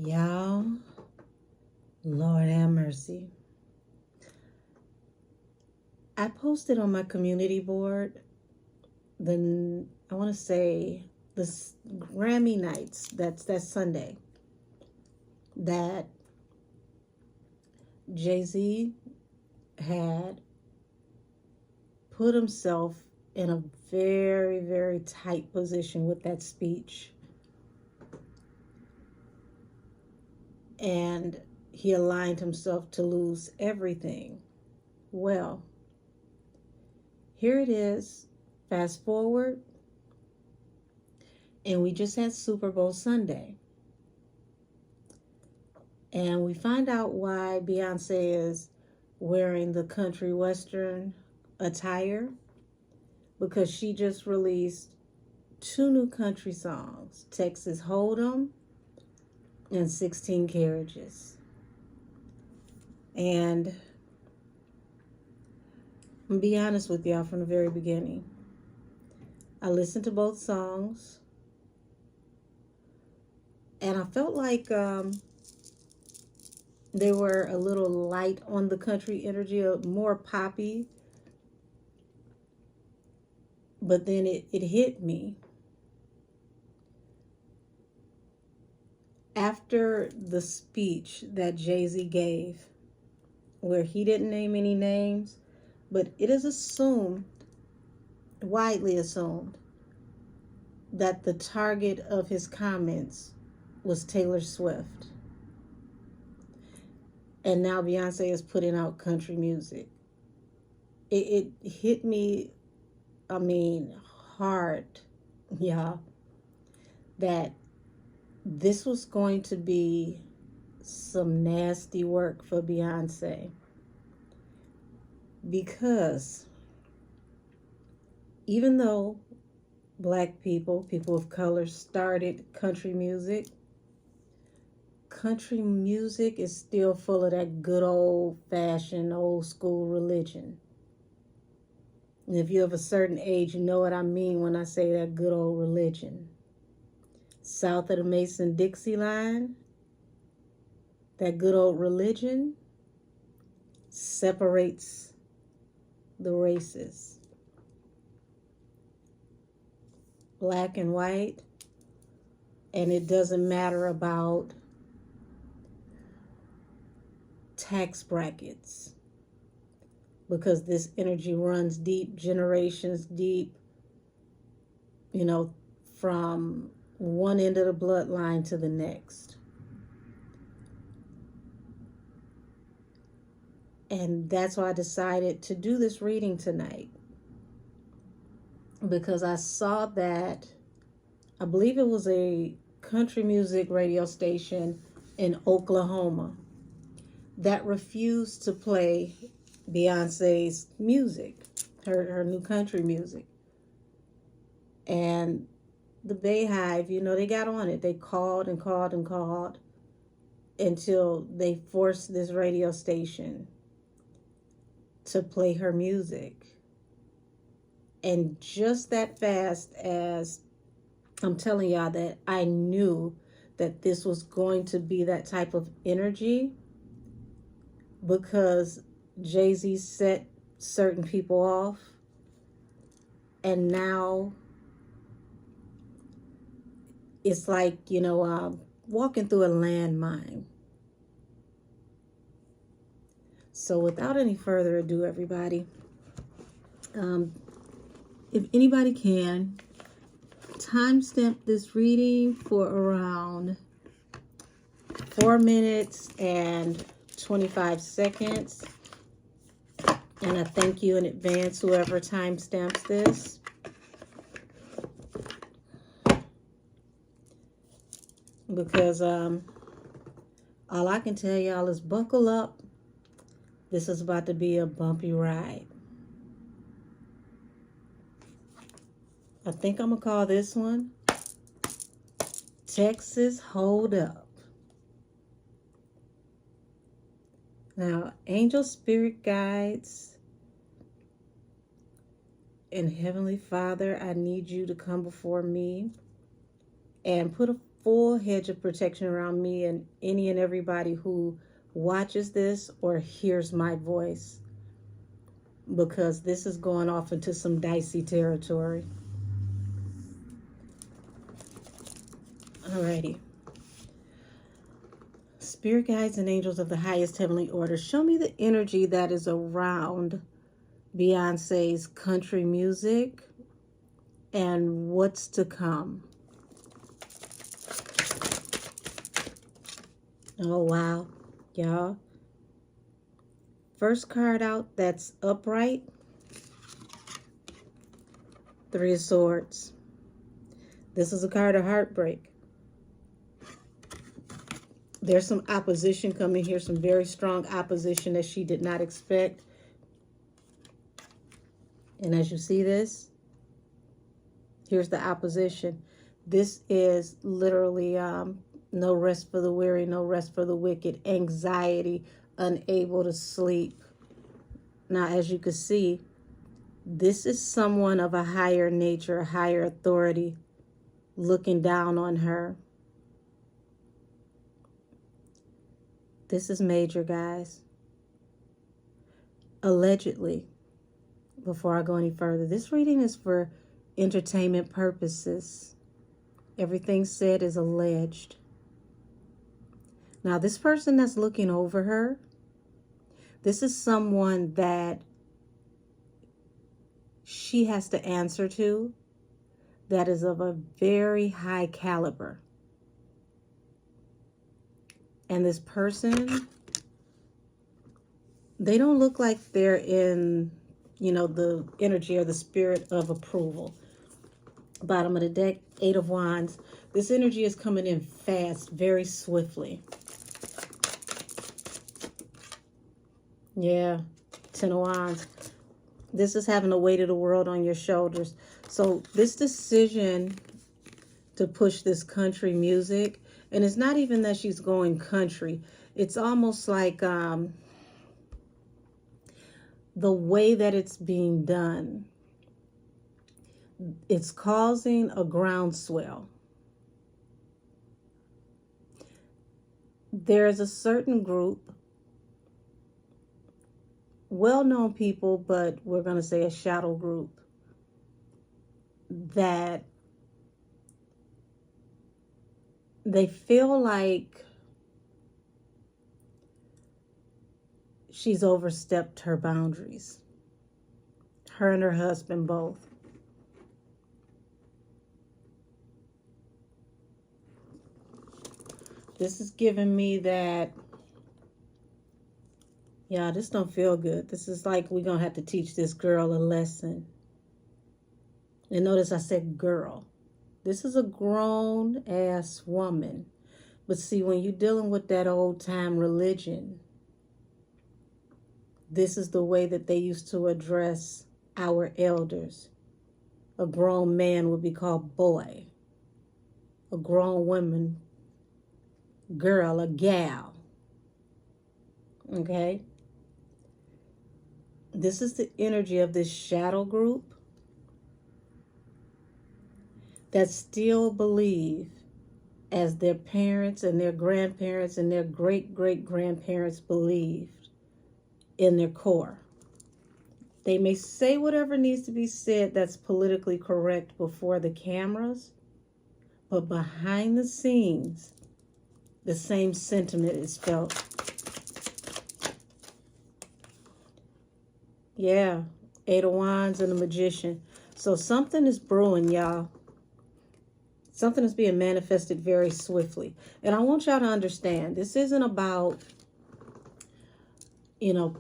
Y'all, Lord have mercy. I posted on my community board I want to say the Grammy nights, that's Sunday, that Jay-Z had put himself in a very, very tight position with that speech. And he aligned himself to lose everything. Well, here it is. Fast forward, and we just had Super Bowl Sunday. And we find out why Beyonce is wearing the country western attire, because she just released 2 new country songs, Texas Hold'em and 16 Carriages. And I'm gonna be honest with y'all from the very beginning. I listened to both songs, and I felt like they were a little light on the country energy, more poppy. But then it hit me. After the speech that Jay-Z gave, where he didn't name any names, but it is assumed, widely assumed, that the target of his comments was Taylor Swift. And now Beyonce is putting out country music. It hit me, hard, y'all, that this was going to be some nasty work for Beyonce. Because even though Black people of color started country music is still full of that good old-fashioned, old-school religion. And if you're of a certain age, you know what I mean when I say that good old religion. South of the Mason-Dixie line, that good old religion separates the races. Black and white, and it doesn't matter about tax brackets, because this energy runs deep, generations deep, from one end of the bloodline to the next. And that's why I decided to do this reading tonight, because I saw that, I believe it was a country music radio station in Oklahoma that refused to play Beyonce's music, her new country music. And the Bayhive, they got on it. They called and called and called until they forced this radio station to play her music. And just that fast as I'm telling y'all that I knew that this was going to be that type of energy, because Jay-Z set certain people off, and now it's like, walking through a landmine. So without any further ado, everybody, if anybody can, timestamp this reading for around 4 minutes and 25 seconds. And I thank you in advance, whoever timestamps this. Because all I can tell y'all is buckle up. This is about to be a bumpy ride. I think I'm going to call this one Texas Holdup. Now, angel spirit guides and Heavenly Father, I need you to come before me and put a full hedge of protection around me and any and everybody who watches this or hears my voice, because this is going off into some dicey territory. Alrighty. Spirit guides and angels of the highest heavenly order, show me the energy that is around Beyonce's country music and what's to come. Oh, wow, y'all. First card out that's upright, Three of Swords. This is a card of heartbreak. There's some opposition coming here, some very strong opposition that she did not expect. And as you see this, here's the opposition. This is literally no rest for the weary, no rest for the wicked, anxiety, unable to sleep. Now, as you can see, this is someone of a higher nature, a higher authority, looking down on her. This is major, guys. Allegedly, before I go any further, this reading is for entertainment purposes. Everything said is alleged. Now, this person that's looking over her, this is someone that she has to answer to, that is of a very high caliber. And this person, they don't look like they're in, the energy or the spirit of approval. Bottom of the deck, Eight of Wands. This energy is coming in fast, very swiftly. Yeah, Ten of Wands. This is having the weight of the world on your shoulders. So this decision to push this country music, and it's not even that she's going country. It's almost like the way that it's being done, it's causing a groundswell. There's a certain group, well-known people, but we're going to say a shadow group, that they feel like she's overstepped her boundaries. Her and her husband both. This is giving me that, yeah, this don't feel good. This is like we're going to have to teach this girl a lesson. And notice I said girl. This is a grown-ass woman. But see, when you're dealing with that old-time religion, this is the way that they used to address our elders. A grown man would be called boy. A grown woman, girl, a gal. Okay? This is the energy of this shadow group that still believe, as their parents and their grandparents and their great-great-grandparents believed in their core. They may say whatever needs to be said that's politically correct before the cameras, but behind the scenes, the same sentiment is felt. Yeah, Eight of Wands and the Magician. So something is brewing, y'all. Something is being manifested very swiftly. And I want y'all to understand, this isn't about,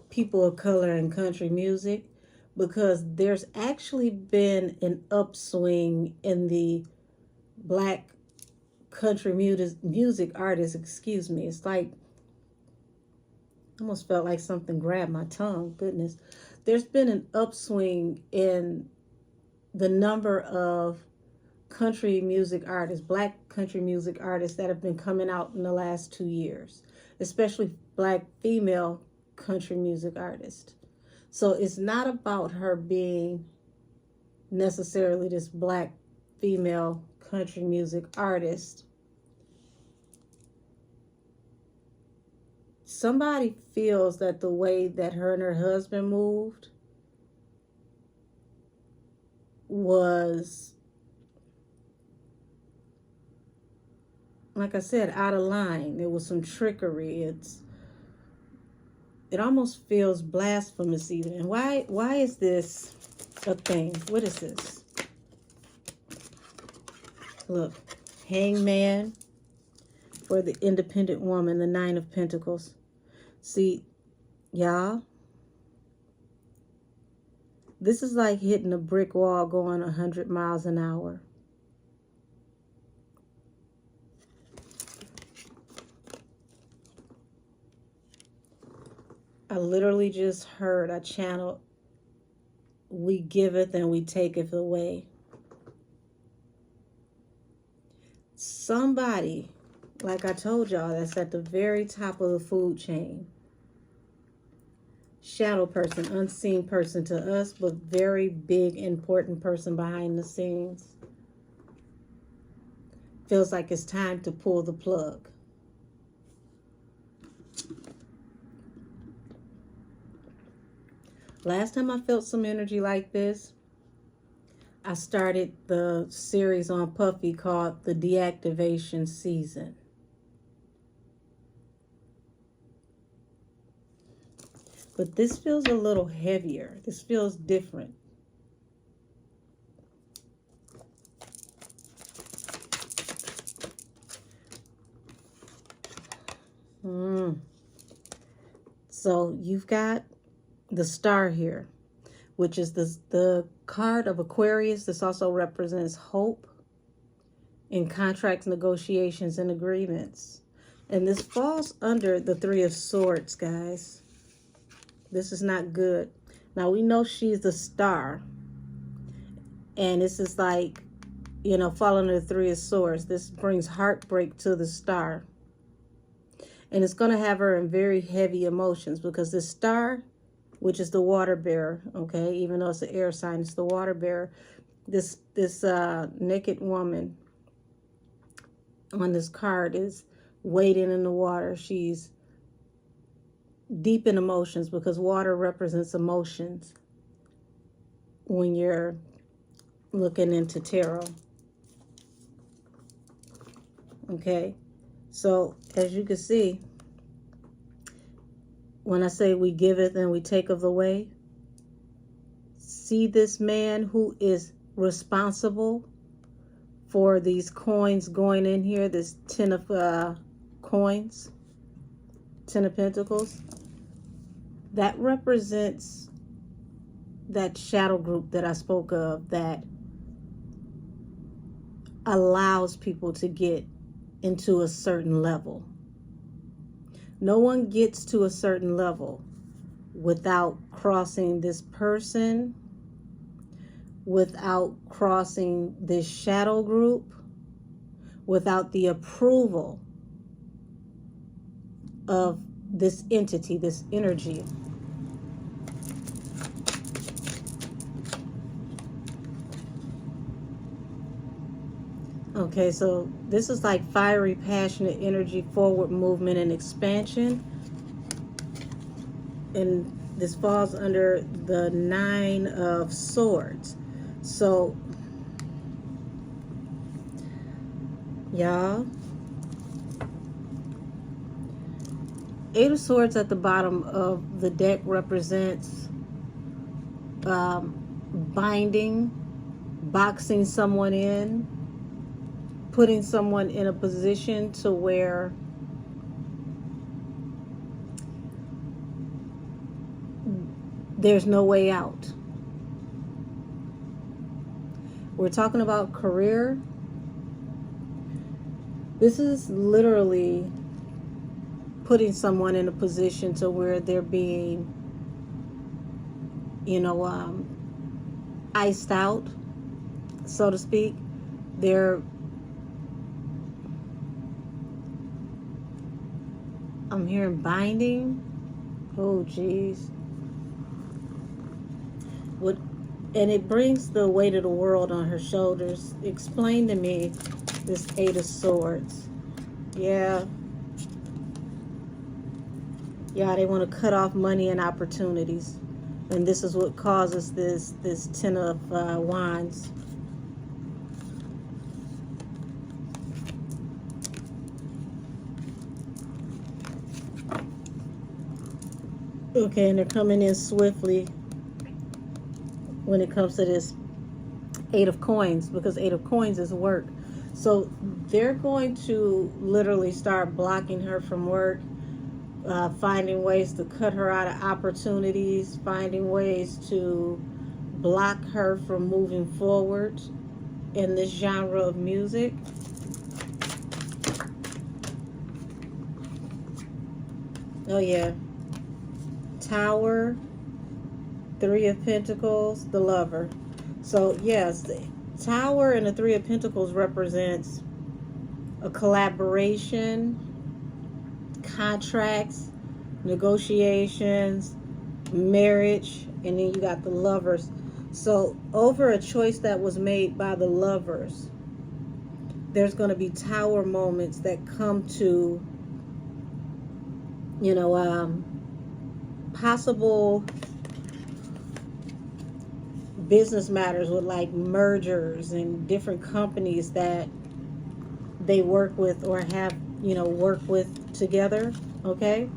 people of color and country music, because there's actually been an upswing in the black country music artists, It's like, almost felt like something grabbed my tongue, goodness. There's been an upswing in the number of country music artists, black country music artists that have been coming out in the last 2 years, especially black female country music artists. So it's not about her being necessarily this black female country music artist Somebody feels that the way that her and her husband moved was, like I said, out of line. There was some trickery. It almost feels blasphemous even. And why is this a thing? What is this? Look, Hangman for the independent woman, the Nine of Pentacles. See, y'all, this is like hitting a brick wall going 100 miles an hour. I literally just heard a channel, we giveth and we taketh away. Somebody, like I told y'all, that's at the very top of the food chain. Shadow person, unseen person to us, but very big, important person behind the scenes. Feels like it's time to pull the plug. Last time I felt some energy like this, I started the series on Puffy called The Deactivation Season. But this feels a little heavier. This feels different. So you've got the star here, which is the card of Aquarius. This also represents hope in contracts, negotiations, and agreements. And this falls under the Three of Swords, guys. This is not good. Now, we know she's the star. And this is like, you know, falling under the Three of Swords. This brings heartbreak to the star. And it's going to have her in very heavy emotions because this star, which is the water bearer, okay, even though it's an air sign, it's the water bearer. This naked woman on this card is wading in the water. She's deep in emotions because water represents emotions when you're looking into tarot. Okay, so as you can see, when I say we giveth and we taketh away, see this man who is responsible for these coins going in here, this 10 of coins, 10 of Pentacles. That represents that shadow group that I spoke of that allows people to get into a certain level. No one gets to a certain level without crossing this person, without crossing this shadow group, without the approval of this entity, this energy. Okay, so this is like fiery, passionate energy, forward movement and expansion. And this falls under the Nine of Swords. So, y'all, Eight of Swords at the bottom of the deck represents binding, boxing someone in, putting someone in a position to where there's no way out. We're talking about career. This is literally putting someone in a position to where they're being, you know, iced out, so to speak. I'm hearing binding. Oh, geez. And it brings the weight of the world on her shoulders. Explain to me this Eight of Swords. Yeah. Yeah, they want to cut off money and opportunities. And this is what causes this Ten of Wands. Okay, and they're coming in swiftly when it comes to this Eight of Coins, because Eight of Coins is work. So they're going to literally start blocking her from work, finding ways to cut her out of opportunities, finding ways to block her from moving forward in this genre of music. Oh yeah. Tower, Three of Pentacles, the Lover. So yes, the Tower and the Three of Pentacles represents a collaboration, contracts, negotiations, marriage, and then you got the Lovers. So over a choice that was made by the Lovers, there's going to be Tower moments that come to, you know, possible business matters with like mergers and different companies that they work with or have, you know, work with together. Okay.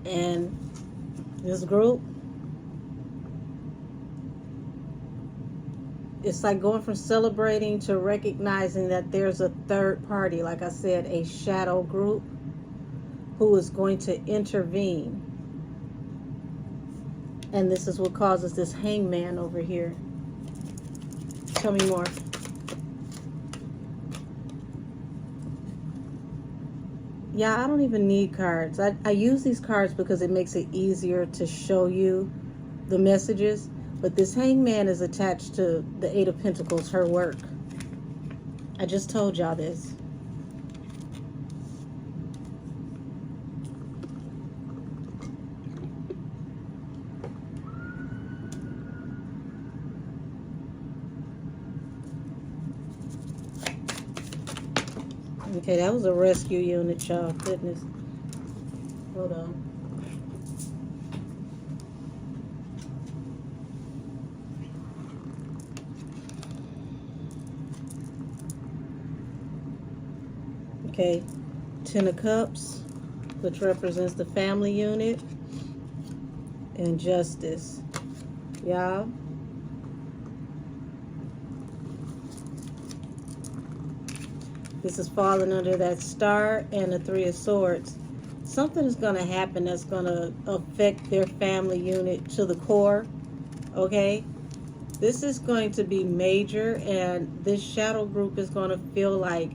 And this group, it's like going from celebrating to recognizing that there's a third party, like I said, a shadow group who is going to intervene. And this is what causes this Hangman over here. Tell me more. Yeah, I don't even need cards. I use these cards because it makes it easier to show you the messages. But this Hangman is attached to the Eight of Pentacles, her work. I just told y'all this. Okay, that was a rescue unit, y'all. Goodness. Hold on. Okay, Ten of Cups, which represents the family unit, and Justice. Y'all. This is falling under that Star and the Three of Swords. Something is going to happen that's going to affect their family unit to the core. Okay? This is going to be major, and this shadow group is going to feel like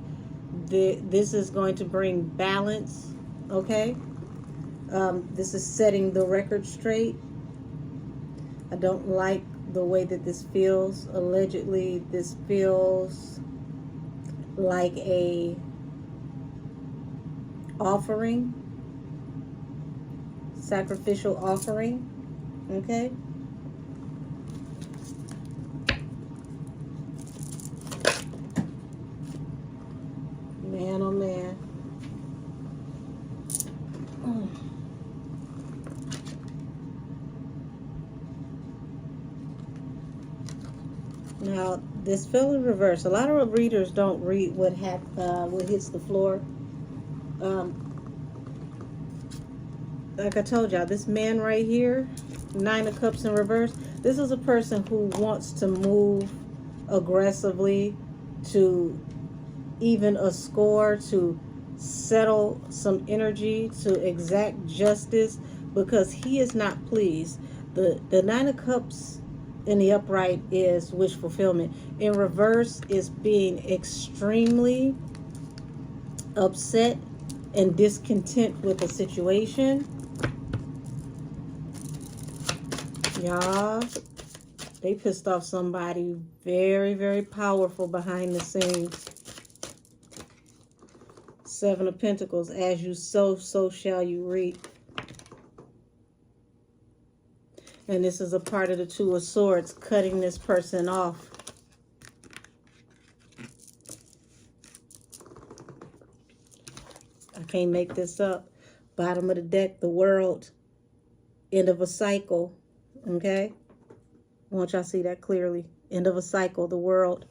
this is going to bring balance. Okay? This is setting the record straight. I don't like the way that this feels. Allegedly, this feels like a offering, sacrificial offering. Okay. Man, oh man. Now, this fell in reverse. A lot of readers don't read what hits the floor. Like I told y'all, this man right here, Nine of Cups in reverse, this is a person who wants to move aggressively to even a score, to settle some energy, to exact justice, because he is not pleased. The Nine of Cups in the upright is wish fulfillment. In reverse is being extremely upset and discontent with the situation. Y'all, they pissed off somebody very, very powerful behind the scenes. Seven of Pentacles. As you sow, so shall you reap. And this is a part of the Two of Swords, cutting this person off. can't make this up. Bottom of the deck, the world. End of a cycle. Okay? I want y'all to see that clearly. End of a cycle, the world.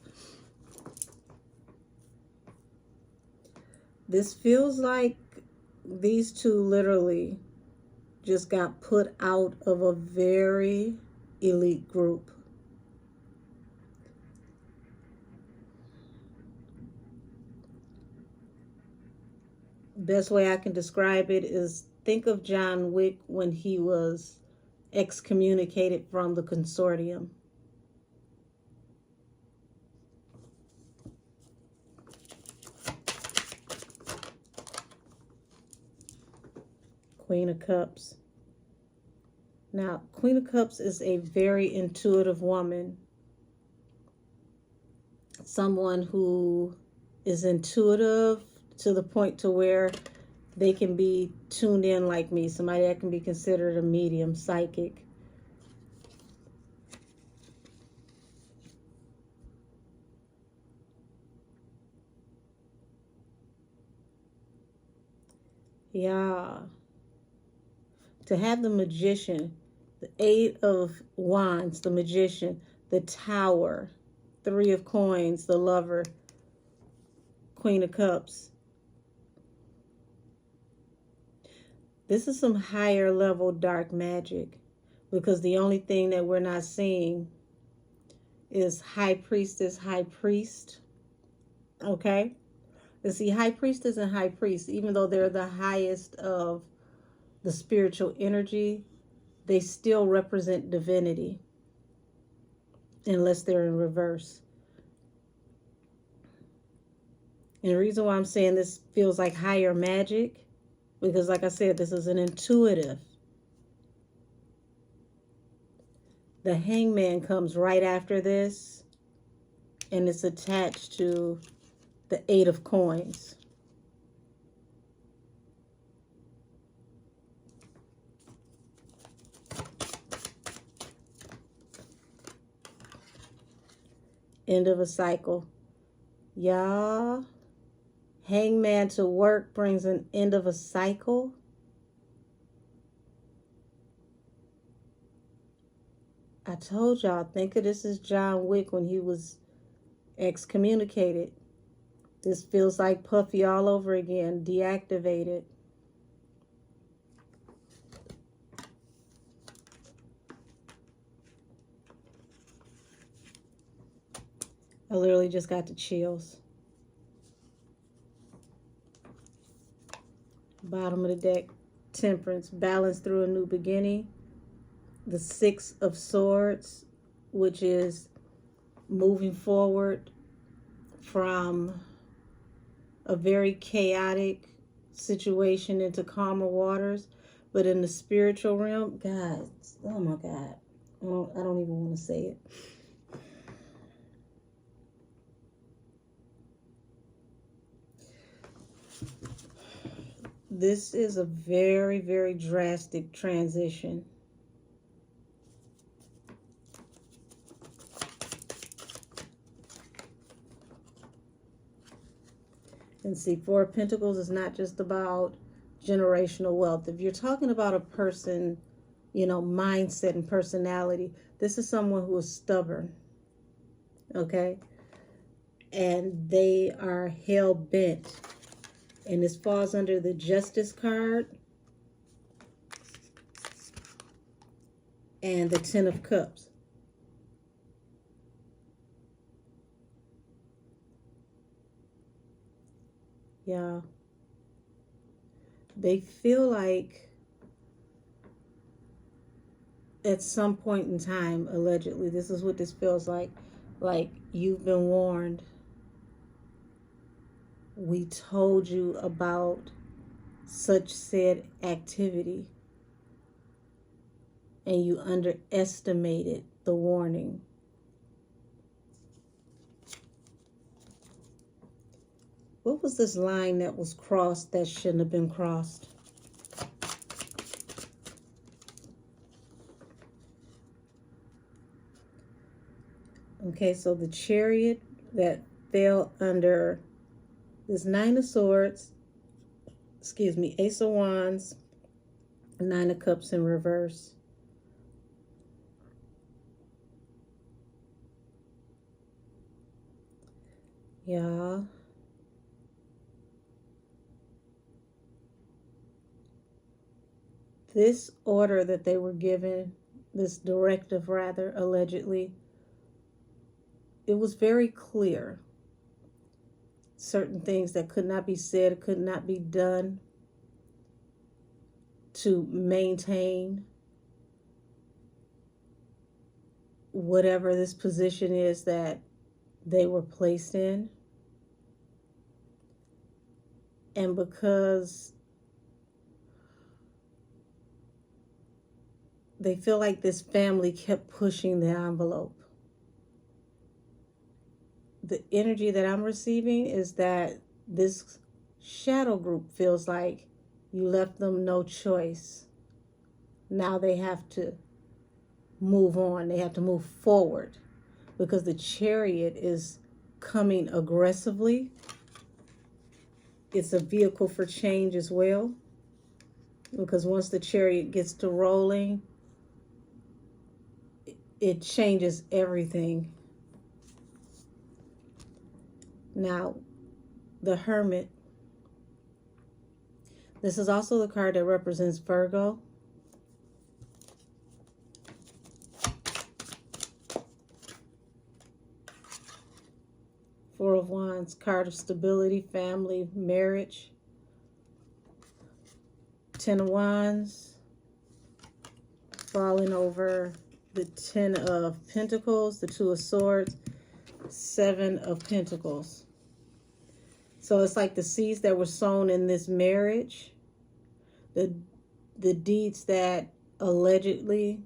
This feels like these two literally just got put out of a very elite group. Best way I can describe it is, think of John Wick when he was excommunicated from the consortium. Queen of Cups. Now, Queen of Cups is a very intuitive woman. Someone who is intuitive to the point to where they can be tuned in like me. Somebody that can be considered a medium, psychic. Yeah. To have the Magician, the Eight of Wands, the Magician, the Tower, Three of Coins, the Lover, Queen of Cups. This is some higher level dark magic, because the only thing that we're not seeing is High Priestess, High Priest. Okay? And see, High Priestess and High Priest, even though they're the highest of the spiritual energy, they still represent divinity, unless they're in reverse. And the reason why I'm saying this feels like higher magic, because like I said, this is an intuitive. The Hangman comes right after this, and it's attached to the Eight of Coins. End of a cycle. Y'all, Hangman to work brings an end of a cycle. I told y'all, think of this as John Wick when he was excommunicated. This feels like Puffy all over again, deactivated. I literally just got the chills. Bottom of the deck, Temperance, balance through a new beginning. The Six of Swords, which is moving forward from a very chaotic situation into calmer waters. But in the spiritual realm, God, oh my God, I don't even want to say it. This is a very, very drastic transition. And see, Four of Pentacles is not just about generational wealth. If you're talking about a person, you know, mindset and personality, this is someone who is stubborn, okay? And they are hell-bent. And this falls under the Justice card and the Ten of Cups. Yeah. They feel like at some point in time, allegedly, this is what this feels like you've been warned. We told you about such said activity, and you underestimated the warning. What was this line that was crossed that shouldn't have been crossed? Okay, so the Chariot that fell under this Nine of Swords, excuse me, Ace of Wands, Nine of Cups in reverse. Y'all. This order that they were given, this directive rather, allegedly, it was very clear. Certain things that could not be said, could not be done to maintain whatever this position is that they were placed in. And because they feel like this family kept pushing the envelope, the energy that I'm receiving is that this shadow group feels like you left them no choice. Now they have to move on. They have to move forward because the Chariot is coming aggressively. It's a vehicle for change as well, because once the Chariot gets to rolling, it changes everything. Now, the Hermit. This is also the card that represents Virgo. Four of Wands, card of stability, family, marriage. Ten of Wands, falling over the Ten of Pentacles, the Two of Swords, Seven of Pentacles. So it's like the seeds that were sown in this marriage, the deeds that allegedly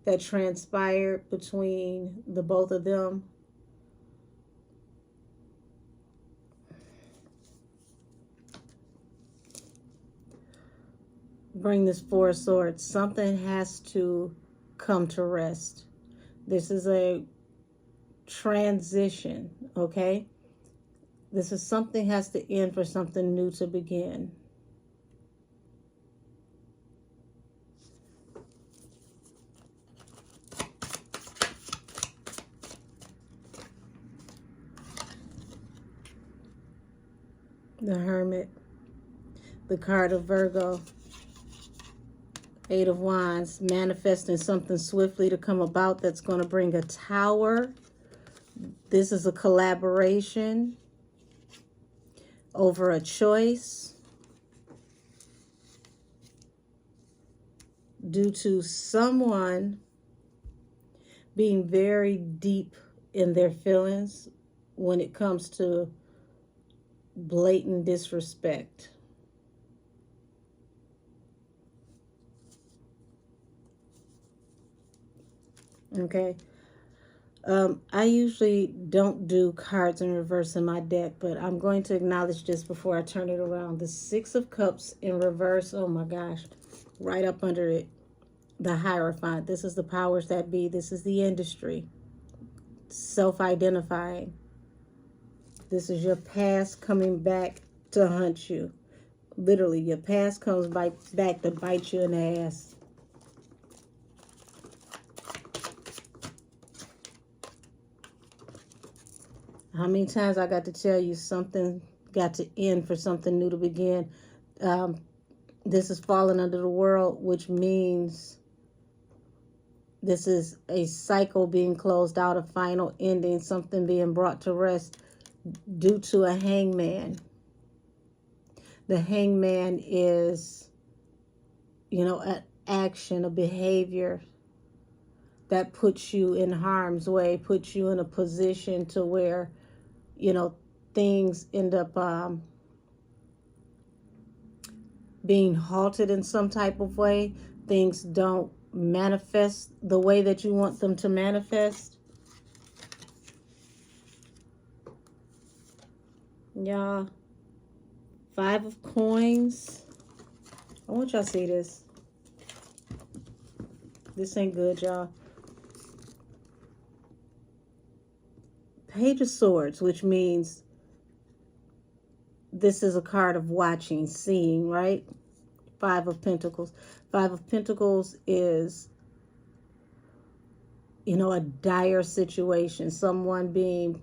that transpired between the both of them. Bring this Four of Swords. Something has to come to rest. This is a transition, okay? This is something has to end for something new to begin. The Hermit, the card of Virgo. Eight of Wands, manifesting something swiftly to come about that's going to bring a Tower. This is a collaboration over a choice due to someone being very deep in their feelings when it comes to blatant disrespect. Okay. I usually don't do cards in reverse in my deck, but I'm going to acknowledge this before I turn it around. The Six of Cups in reverse, oh my gosh, right up under it. The Hierophant. This is the powers that be. This is the industry. Self-identifying. This is your past coming back to hunt you. Literally, your past comes back to bite you in the ass. How many times I got to tell you something got to end for something new to begin? This is falling under the world, which means this is a cycle being closed out, a final ending, something being brought to rest due to a hangman. The hangman is, an action, a behavior that puts you in harm's way, puts you in a position to where, things end up being halted in some type of way. Things don't manifest the way that you want them to manifest. Y'all, Five of Coins. I want y'all to see this. This ain't good, y'all. Page of Swords, which means this is a card of watching, seeing, right? Five of Pentacles. Five of Pentacles is, you know, a dire situation. Someone being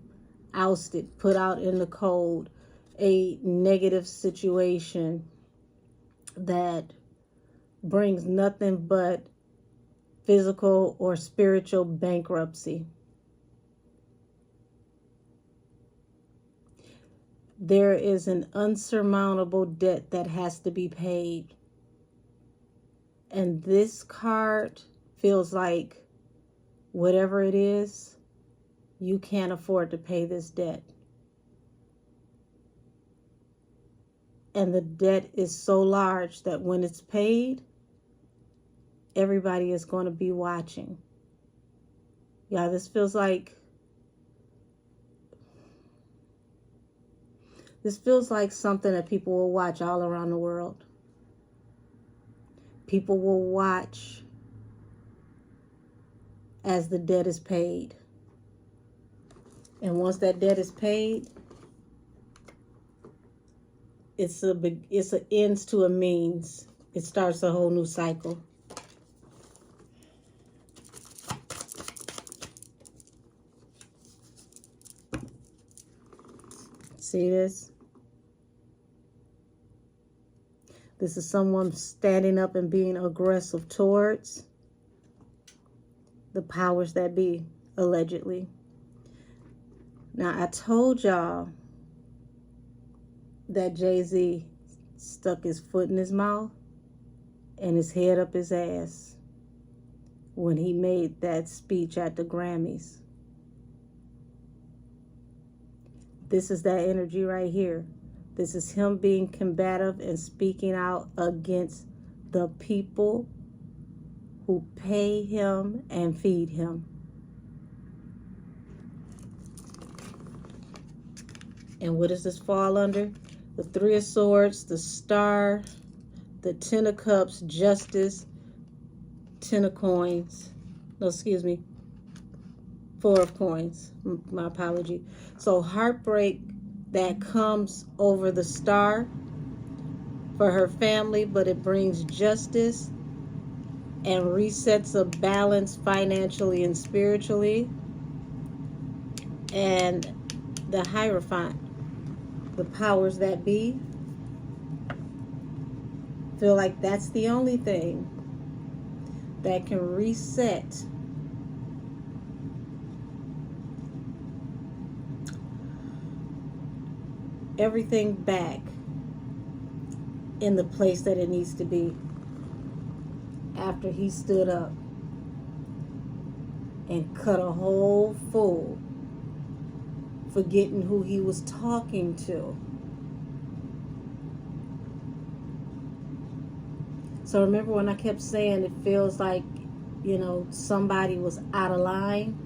ousted, put out in the cold. A negative situation that brings nothing but physical or spiritual bankruptcy. There is an unsurmountable debt that has to be paid. And this card feels like whatever it is, you can't afford to pay this debt. And the debt is so large that when it's paid, everybody is going to be watching. Yeah, this feels like something that people will watch all around the world. People will watch as the debt is paid. And once that debt is paid, it's an ends to a means. It starts a whole new cycle. See this? This is someone standing up and being aggressive towards the powers that be, allegedly. Now, I told y'all that Jay-Z stuck his foot in his mouth and his head up his ass when he made that speech at the Grammys. This is that energy right here. This is him being combative and speaking out against the people who pay him and feed him. And what does this fall under? The Three of Swords, the Star, the Ten of Cups, Justice, Ten of Coins. No, excuse me. Four of Coins. My apology. So heartbreak that comes over the Star for her family, but it brings justice and resets a balance financially and spiritually. And the Hierophant, the powers that be, feel like that's the only thing that can reset everything back in the place that it needs to be after he stood up and cut a hole full, forgetting who he was talking to. So remember when I kept saying it feels like, you know, somebody was out of line?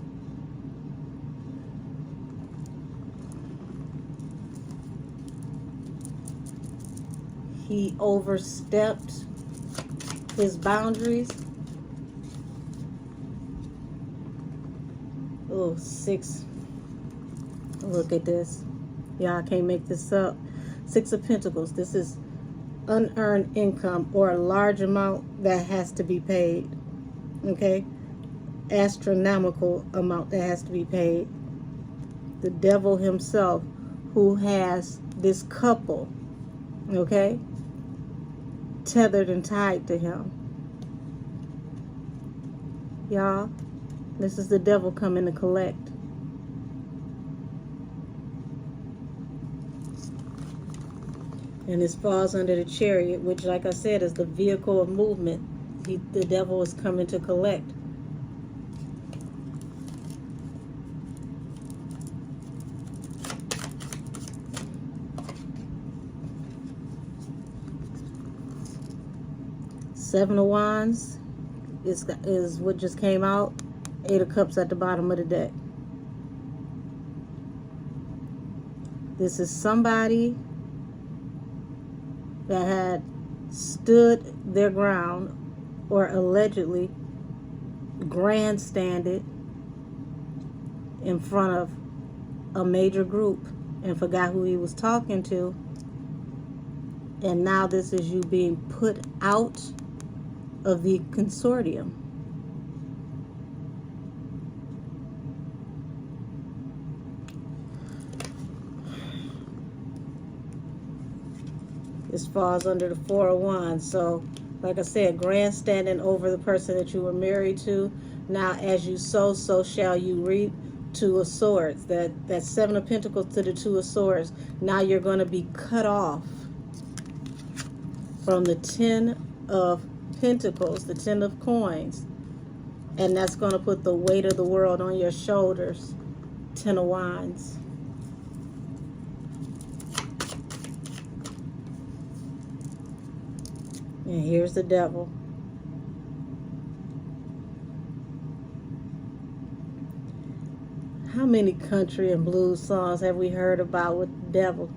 He overstepped his boundaries. Oh, 6. Look at this. Y'all can't make this up. 6 of Pentacles. This is unearned income or a large amount that has to be paid. Okay? Astronomical amount that has to be paid. The devil himself who has this couple, okay, tethered and tied to him. Y'all, this is the devil coming to collect. And this falls under the Chariot, which, like I said, is the vehicle of movement. The devil is coming to collect. Seven of Wands is what just came out. 8 of Cups at the bottom of the deck. This is somebody that had stood their ground or allegedly grandstanded in front of a major group and forgot who he was talking to And now this is you being put out of the consortium. This falls under the Four of Wands. So, like I said, grandstanding over the person that you were married to. Now, as you sow, so shall you reap. Two of Swords. That Seven of Pentacles to the Two of Swords. Now you're going to be cut off from the Ten of Pentacles, the Ten of Coins. And that's going to put the weight of the world on your shoulders. Ten of Wands. And here's the Devil. How many country and blues songs have we heard about with the devil?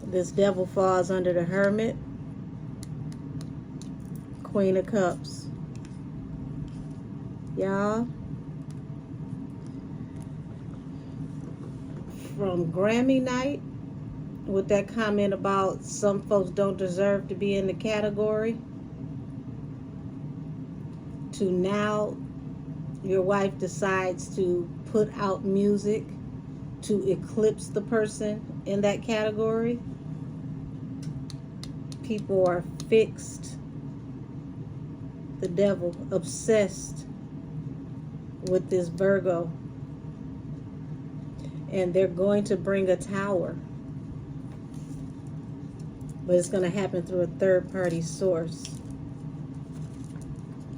This devil falls under the Hermit, Queen of Cups. Y'all, from Grammy night, with that comment about some folks don't deserve to be in the category, to now your wife decides to put out music to eclipse the person in that category. People are fixed. The devil, obsessed with this Virgo. And they're going to bring a tower. But it's going to happen through a third-party source.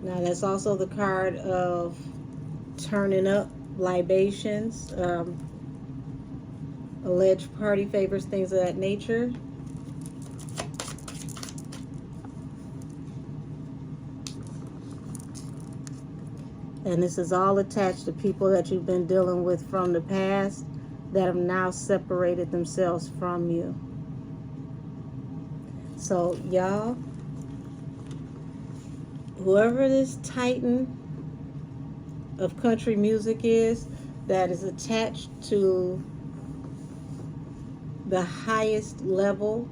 Now, that's also the card of turning up libations, alleged party favors, things of that nature. And this is all attached to people that you've been dealing with from the past that have now separated themselves from you. So, y'all, whoever this titan of country music is that is attached to the highest level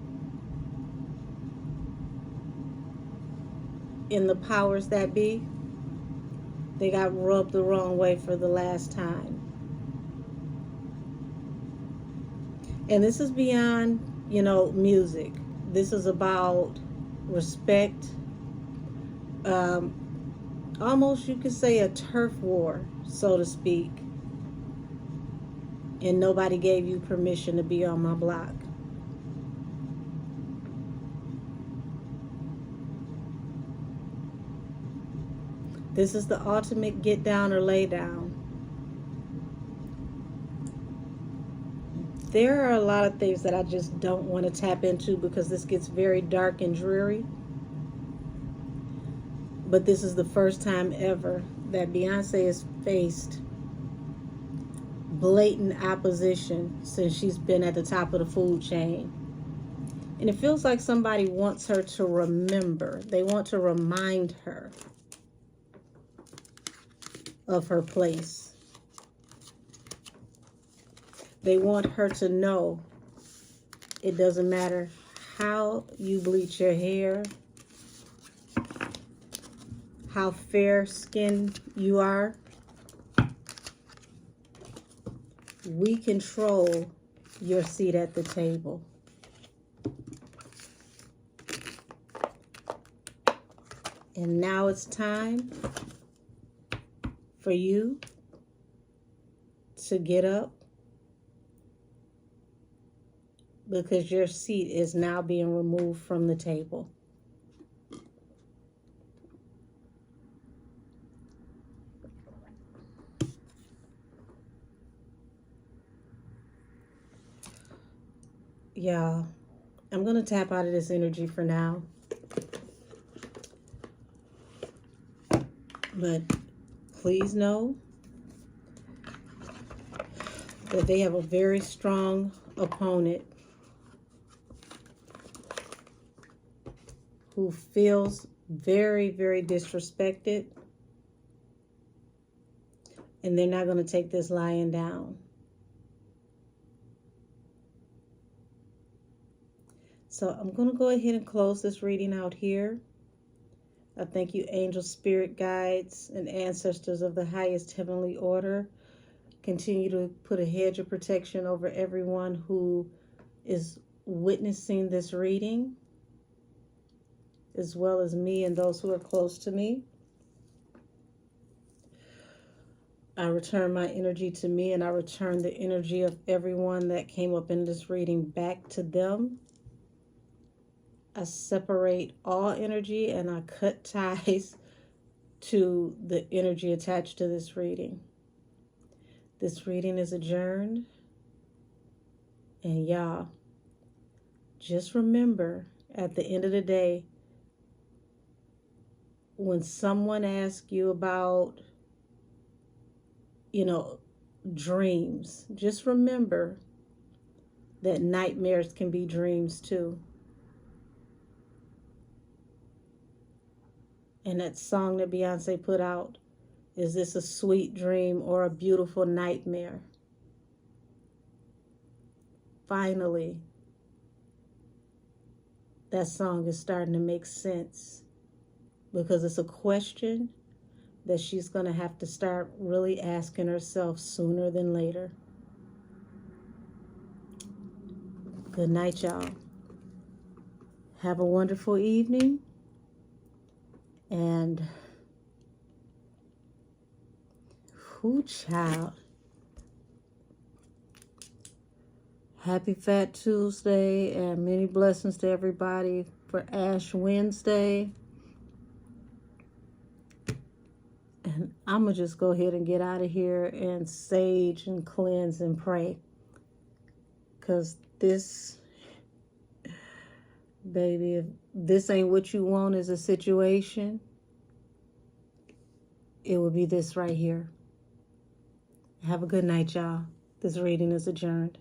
in the powers that be, they got rubbed the wrong way for the last time. And this is beyond, music. This is about respect. Almost you could say a turf war, so to speak. And nobody gave you permission to be on my block. This is the ultimate get down or lay down. There are a lot of things that I just don't want to tap into because this gets very dark and dreary. But this is the first time ever that Beyonce has faced blatant opposition since she's been at the top of the food chain. And it feels like somebody wants her to remember. They want to remind her of her place. They want her to know it doesn't matter how you bleach your hair, how fair-skinned you are. We control your seat at the table. And now it's time for you to get up, because your seat is now being removed from the table. Y'all, I'm going to tap out of this energy for now. But please know that they have a very strong opponent who feels very, very disrespected and they're not going to take this lying down. So I'm going to go ahead and close this reading out here. I thank you, angels, spirit guides, and ancestors of the highest heavenly order. Continue to put a hedge of protection over everyone who is witnessing this reading, as well as me and those who are close to me. I return my energy to me, and I return the energy of everyone that came up in this reading back to them. I separate all energy and I cut ties to the energy attached to this reading. This reading is adjourned. And y'all, just remember, at the end of the day, when someone asks you about, dreams, just remember that nightmares can be dreams too. And that song that Beyonce put out, is this a sweet dream or a beautiful nightmare? Finally, that song is starting to make sense, because it's a question that she's going to have to start really asking herself sooner than later. Good night, y'all. Have a wonderful evening. And, child. Happy Fat Tuesday and many blessings to everybody for Ash Wednesday. And I'm going to just go ahead and get out of here and sage and cleanse and pray. Because this, baby, if this ain't what you want as a situation, it will be this right here. Have a good night, y'all. This reading is adjourned.